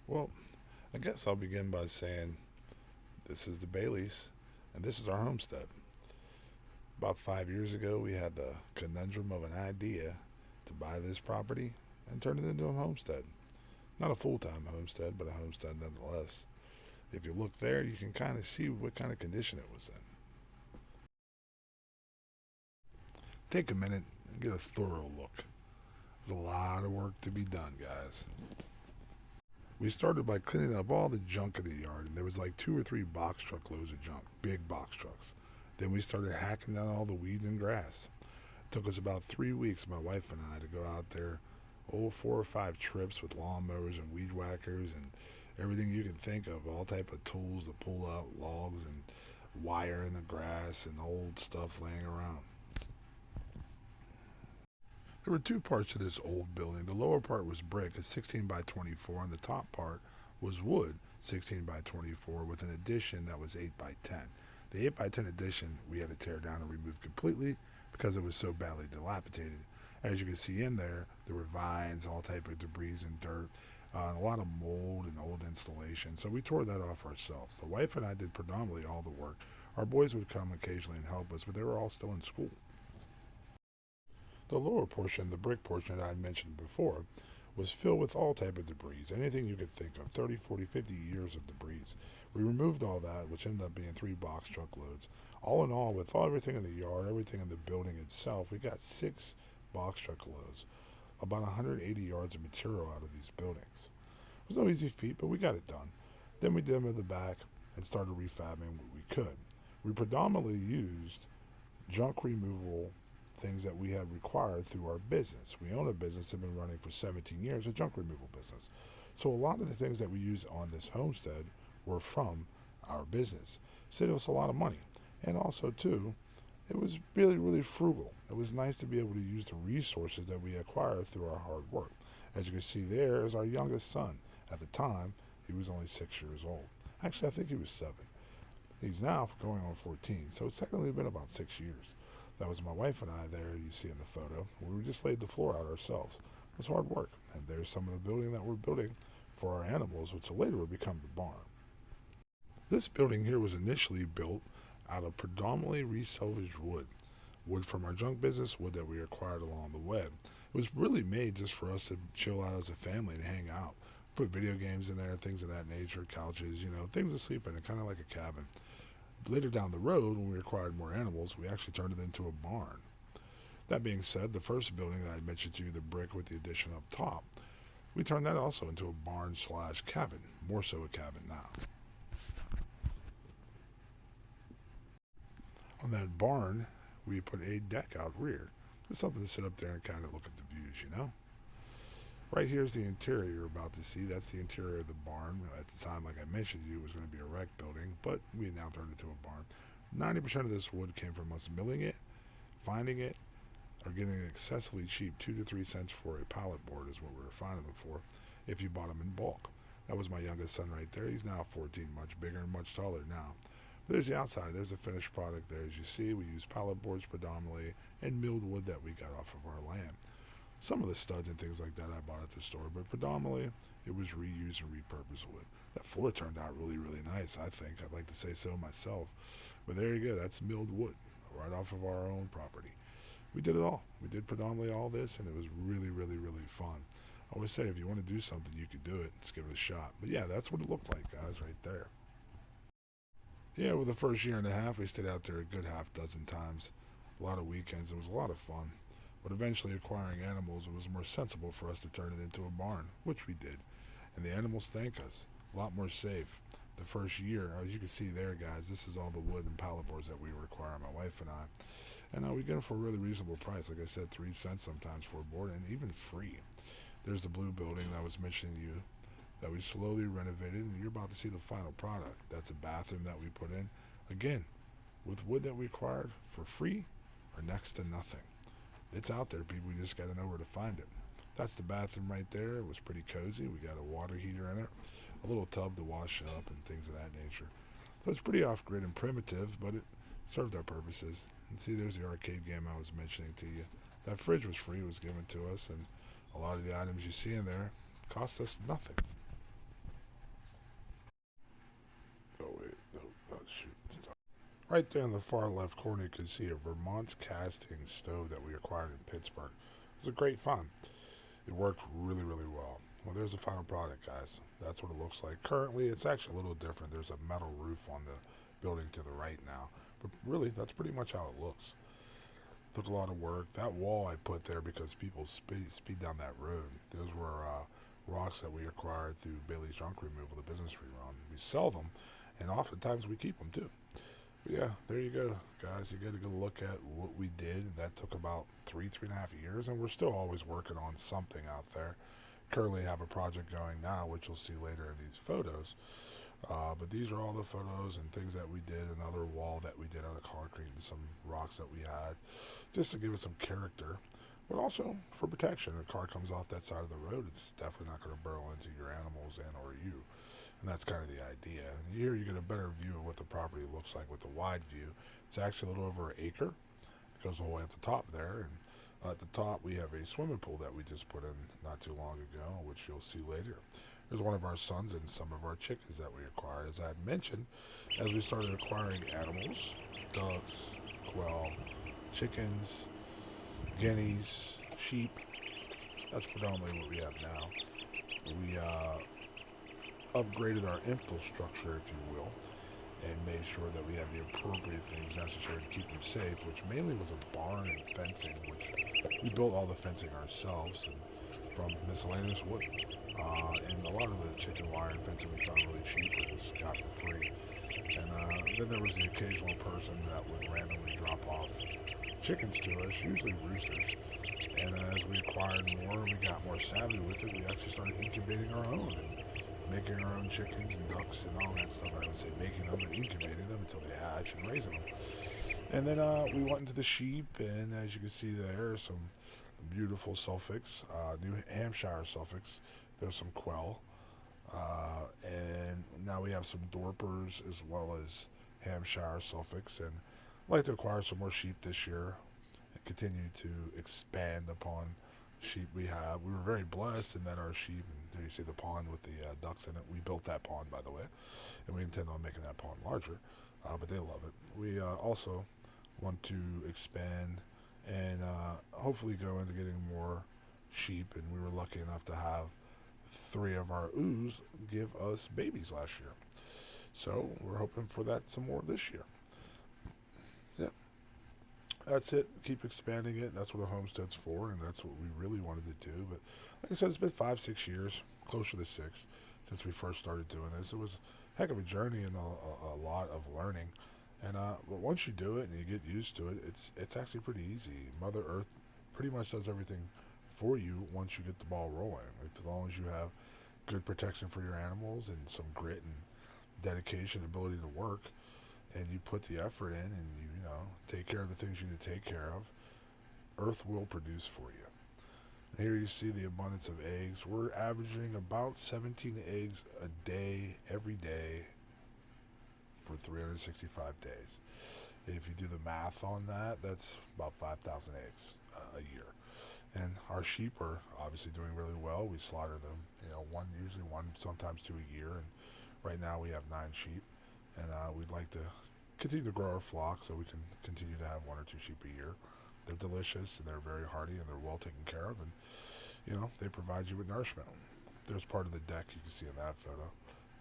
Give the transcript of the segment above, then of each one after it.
Well, I guess I'll begin by saying this is the Baileys, and this is our homestead. About 5 years ago, we had the conundrum of an idea to buy this property and turn it into a homestead. Not a full time homestead, but a homestead nonetheless. If you look there, you can kind of see what kind of condition it was in. Take a minute and get a thorough look. There's a lot of work to be done, guys. We started by cleaning up all the junk in the yard, and there was like 2 or 3 box truck loads of junk, big box trucks. Then we started hacking down all the weeds and grass. It took us about 3 weeks, my wife and I, to go out there, 4 or 5 trips with lawnmowers and weed whackers and everything you can think of, all type of tools to pull out logs and wire in the grass and old stuff laying around. There were two parts to this old building. The lower part was brick at 16 by 24, and the top part was wood, 16 by 24, with an addition that was 8 by 10. The 8 by 10 addition we had to tear down and remove completely because it was so badly dilapidated. As you can see in there were vines, all type of debris and dirt, a lot of mold and old installation. So we tore that off ourselves. The wife and I did predominantly all the work. Our boys would come occasionally and help us, but they were all still in school. The lower portion, the brick portion that I mentioned before, was filled with all type of debris, anything you could think of, 30, 40, 50 years of debris. We removed all that, which ended up being 3 box truckloads. All in all, with everything in the yard, everything in the building itself, we got 6 box truckloads, about 180 yards of material out of these buildings. It was no easy feat, but we got it done. Then we demoed the back and started refabbing what we could. We predominantly used junk removal things that we had required through our business. We own a business that has been running for 17 years, a junk removal business. So a lot of the things that we use on this homestead were from our business. Saved us a lot of money. And also, too, it was really, really frugal. It was nice to be able to use the resources that we acquired through our hard work. As you can see, there is our youngest son. At the time, he was only 6 years old. Actually, I think he was 7. He's now going on 14, so it's technically been about 6 years. That was my wife and I there, you see in the photo. We just laid the floor out ourselves. It was hard work. And there's some of the building that we're building for our animals, which later would become the barn. This building here was initially built out of predominantly resalvaged wood. Wood from our junk business, wood that we acquired along the way. It was really made just for us to chill out as a family and hang out. Put video games in there, things of that nature, couches, things to sleep in, kind of like a cabin. Later down the road, when we acquired more animals, we actually turned it into a barn. That being said, the first building that I mentioned to you, the brick with the addition up top, we turned that also into a barn slash cabin, more so a cabin now. On that barn, we put a deck out rear. Just something to sit up there and kind of look at the views. Right here's the interior you're about to see. That's the interior of the barn. At the time, like I mentioned to you, it was going to be a rec building, but we now turned it into a barn. 90% of this wood came from us milling it, finding it, or getting it excessively cheap, 2 to 3 cents for a pallet board is what we were finding them for if you bought them in bulk. That was my youngest son right there. He's now 14, much bigger and much taller now. But there's the outside. There's the finished product there. As you see, we use pallet boards predominantly and milled wood that we got off of our land. Some of the studs and things like that I bought at the store, but predominantly it was reused and repurposed wood. That floor turned out really, really nice, I think. I'd like to say so myself. But there you go. That's milled wood right off of our own property. We did it all. We did predominantly all this, and it was really, really, really fun. I always say if you want to do something, you could do it. Just give it a shot. But yeah, that's what it looked like, guys, right there. Yeah, with the first year and a half, we stayed out there a good half dozen times. A lot of weekends. It was a lot of fun. But eventually, acquiring animals, it was more sensible for us to turn it into a barn, which we did. And the animals thank us. A lot more safe. The first year, as you can see there, guys, this is all the wood and pallet boards that we require, my wife and I. And we get them for a really reasonable price. Like I said, 3 cents sometimes for a board, and even free. There's the blue building that I was mentioning to you that we slowly renovated, and you're about to see the final product. That's a bathroom that we put in. Again, with wood that we acquired for free or next to nothing. It's out there, people. You just got to know where to find it. That's the bathroom right there. It was pretty cozy. We got a water heater in it, a little tub to wash up, and things of that nature. So it's pretty off-grid and primitive, but it served our purposes. And see, there's the arcade game I was mentioning to you. That fridge was free. It was given to us, and a lot of the items you see in there cost us nothing. Right there in the far left corner, you can see a Vermont's casting stove that we acquired in Pittsburgh. It was a great find. It worked really, really well. Well, there's the final product, guys. That's what it looks like. Currently, it's actually a little different. There's a metal roof on the building to the right now. But really, that's pretty much how it looks. Took a lot of work. That wall I put there because people speed down that road. Those were rocks that we acquired through Bailey's Junk Removal, the business we run. We sell them, and oftentimes we keep them too. But yeah, there you go, guys. You get a good look at what we did. And that took about 3.5 years, and we're still always working on something out there. Currently have a project going now, which you'll see later in these photos. But these are all the photos and things that we did. Another wall that we did out of concrete and some rocks that we had, just to give it some character, but also for protection. If a car comes off that side of the road, it's definitely not going to burrow into your animals and or you. And that's kind of the idea. And here you get a better view of what the property looks like with the wide view. It's actually a little over an acre. It goes all the way at the top there. And at the top, we have a swimming pool that we just put in not too long ago, which you'll see later. There's one of our sons and some of our chickens that we acquired. As I had mentioned, as we started acquiring animals, ducks, quail, chickens, guineas, sheep, that's predominantly what we have now. We upgraded our infrastructure, if you will, and made sure that we have the appropriate things necessary to keep them safe, which mainly was a barn and fencing, which we built all the fencing ourselves and from miscellaneous wood. And a lot of the chicken wire and fencing we found really cheap and just got for free. And then there was the occasional person that would randomly drop off chickens to us, usually roosters. And as we acquired more and we got more savvy with it, we actually started incubating our own and making our own chickens and ducks and all that stuff. I would say making them and incubating them until they hatch and raising them. And then we went into the sheep, and as you can see there, some beautiful Suffolks, New Hampshire Suffolks. There's some quail, and now we have some Dorpers as well as Hampshire Suffolks, and I'd like to acquire some more sheep this year and continue to expand upon sheep we have. We were very blessed in that our sheep, and there you see the pond with the ducks in it. We built that pond, by the way, and we intend on making that pond larger, but they love it. We also want to expand and hopefully go into getting more sheep, and we were lucky enough to have 3 of our ooze give us babies last year. So we're hoping for that some more this year. Yeah, that's it. Keep expanding it. That's what a homestead's for, and that's what we really wanted to do. But like I said, it's been 5, 6 years, closer to 6, since we first started doing this. It was a heck of a journey and a lot of learning. And but once you do it and you get used to it, it's actually pretty easy. Mother Earth pretty much does everything for you once you get the ball rolling. As long as you have good protection for your animals and some grit and dedication, ability to work, and you put the effort in and you know take care of the things you need to take care of, Earth will produce for you. And here you see the abundance of eggs. We're averaging about 17 eggs a day, every day, for 365 days. If you do the math on that, that's about 5,000 eggs a year. And our sheep are obviously doing really well. We slaughter them, usually one, sometimes 2 a year. And right now we have 9 sheep, and we'd like to continue to grow our flock so we can continue to have 1 or 2 sheep a year. They're delicious and they're very hardy and they're well taken care of, and they provide you with nourishment. There's part of the deck you can see in that photo,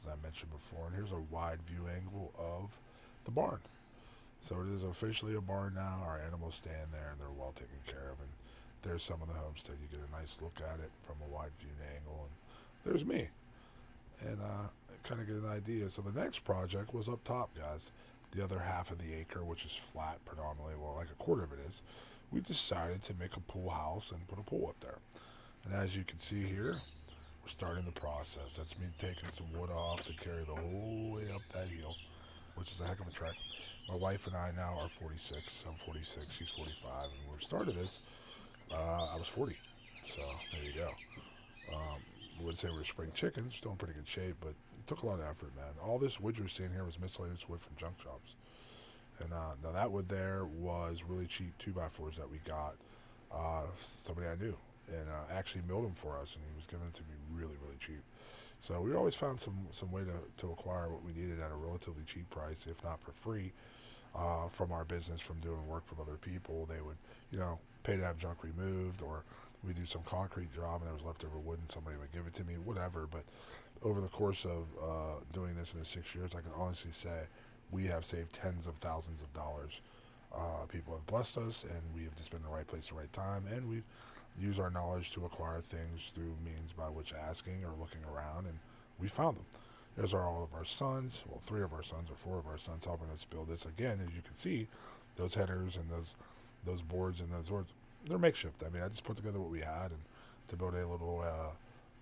as I mentioned before. And here's a wide view angle of the barn. So it is officially a barn now. Our animals stand there and they're well taken care of. And there's some of the homestead. You get a nice look at it from a wide view angle. And there's me. And kind of get an idea. So the next project was up top, guys. The other half of the acre, which is flat predominantly, well, like a quarter of it is. We decided to make a pool house and put a pool up there. And as you can see here, we're starting the process. That's me taking some wood off to carry the whole way up that hill, which is a heck of a trek. My wife and I now are 46. I'm 46. She's 45. And when we started this, I was 40. So there you go. I would say we were spring chickens, still in pretty good shape, but it took a lot of effort, man. All this wood you're seeing here was miscellaneous wood from junk shops. And now that wood there was really cheap 2x4s that we got. Somebody I knew, and actually milled them for us, and he was giving it to me really, really cheap. So we always found some way to acquire what we needed at a relatively cheap price, if not for free. from our business from doing work for other people. They would, pay to have junk removed, or we do some concrete job and there was leftover wood and somebody would give it to me, whatever. But over the course of doing this in the 6 years, I can honestly say we have saved tens of thousands of dollars. People have blessed us, and we have just been in the right place at the right time, and we've used our knowledge to acquire things through means by which asking or looking around, and we found them. Those are all of our sons, well, 3 of our sons or 4 of our sons helping us build this. Again, as you can see, those headers and those boards and those boards, they're makeshift. I mean, I just put together what we had and to build a little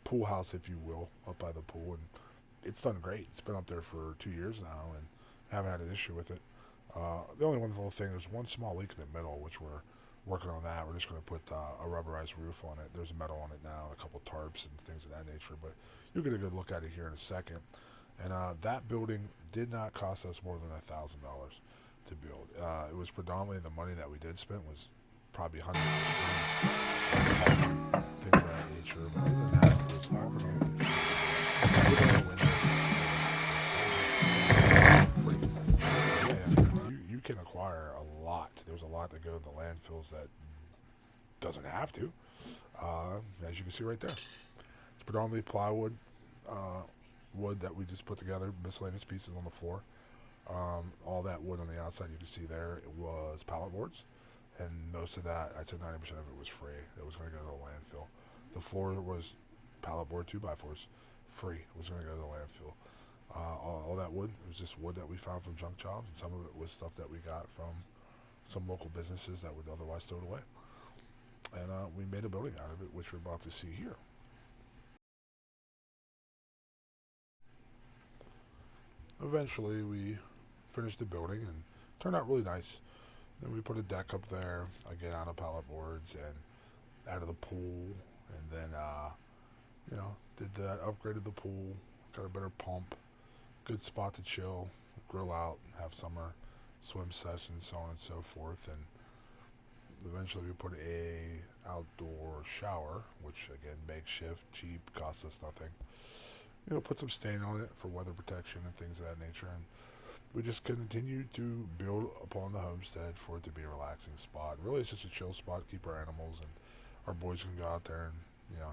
pool house, if you will, up by the pool, and it's done great. It's been up there for 2 years now, and haven't had an issue with it. The only one little thing, there's one small leak in the middle, which we're working on that. We're just going to put a rubberized roof on it. There's metal on it now, a couple tarps and things of that nature, but you'll get a good look at it here in a second. And that building did not cost us more than $1,000 to build. It was predominantly the money that we did spend was probably hundreds of things of that nature. But other than that, it was all predominantly you can acquire a lot. There's a lot that go to the landfills that doesn't have to, as you can see right there. It's predominantly plywood, wood that we just put together, miscellaneous pieces on the floor. All that wood on the outside you can see there, it was pallet boards, and most of that, I'd say 90% of it was free. It was going to go to the landfill. The floor was pallet board 2x4s, free. It was going to go to the landfill. All that wood, it was just wood that we found from junk jobs, and some of it was stuff that we got from some local businesses that would otherwise throw it away. And we made a building out of it, which we're about to see here. Eventually, we finished the building and it turned out really nice. Then we put a deck up there, again out of pallet boards and out of the pool, and then did that, upgraded the pool, got a better pump, good spot to chill, grill out, have summer swim sessions, so on and so forth. And eventually we put a outdoor shower, which again makeshift, cheap, costs us nothing. Put some stain on it for weather protection and things of that nature. And we just continue to build upon the homestead for it to be a relaxing spot. Really, it's just a chill spot, keep our animals, and our boys can go out there and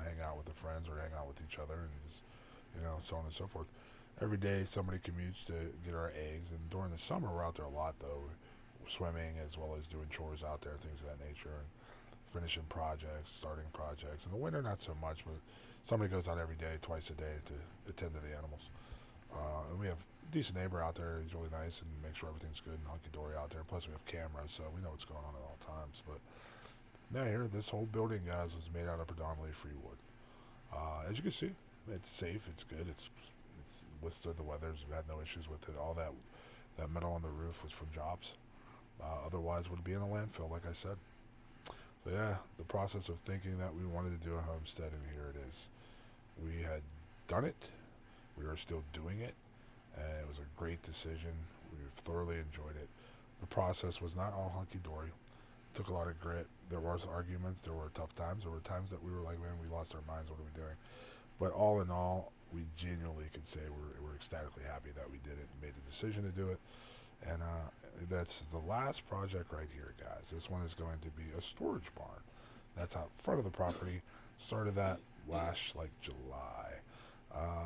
hang out with their friends or hang out with each other, and just so on and so forth. Every day somebody commutes to get our eggs, and during the summer we're out there a lot though, swimming as well as doing chores out there, things of that nature, and finishing projects, starting projects. In the winter not so much, but somebody goes out every day, twice a day, to attend to the animals. And we have a decent neighbor out there. He's really nice and makes sure everything's good and hunky-dory out there. Plus we have cameras, so we know what's going on at all times. But now here, this whole building, guys, was made out of predominantly free wood. As you can see, it's safe, it's good, it's withstood the weather. We've had no issues with it. All that metal on the roof was from jobs. Otherwise, it would be in a landfill, like I said. So yeah, the process of thinking that we wanted to do a homestead, and here it is. We had done it. We are still doing it, and it was a great decision. We've thoroughly enjoyed it. The process was not all hunky-dory. It took a lot of grit. There was arguments. There were tough times. There were times that we were like, man, we lost our minds. What are we doing? But all in all, we genuinely could say we're ecstatically happy that we did it and made the decision to do it. And that's the last project right here, guys. This one is going to be a storage barn. That's out front of the property. Started that last July.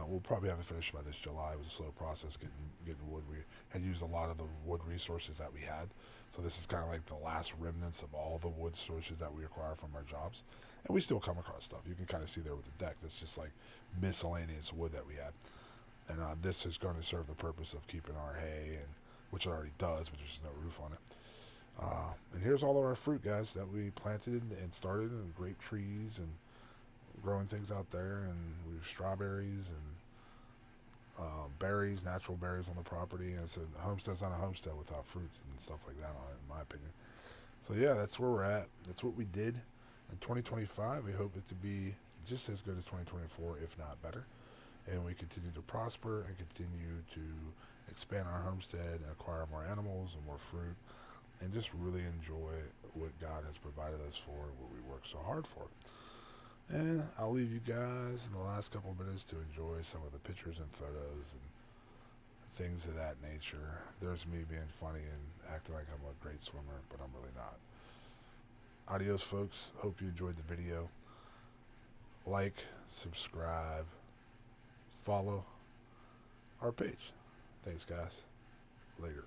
We'll probably have it finished by this July. It was a slow process getting wood. We had used a lot of the wood resources that we had. So this is kind of like the last remnants of all the wood sources that we acquire from our jobs. And we still come across stuff. You can kind of see there with the deck. That's just like miscellaneous wood that we had. And this is going to serve the purpose of keeping our hay, and which it already does, but there's just no roof on it. And here's all of our fruit, guys, that we planted and started, and grape trees and growing things out there, and we have strawberries and berries, natural berries on the property. And it's a homestead's not a homestead without fruits and stuff like that on it, in my opinion. So yeah, that's where we're at. That's what we did. In 2025, we hope it to be just as good as 2024, if not better. And we continue to prosper and continue to expand our homestead and acquire more animals and more fruit, and just really enjoy what God has provided us for and what we work so hard for. And I'll leave you guys in the last couple of minutes to enjoy some of the pictures and photos and things of that nature. There's me being funny and acting like I'm a great swimmer, but I'm really not. Adios, folks. Hope you enjoyed the video. Like, subscribe, follow our page. Thanks, guys. Later.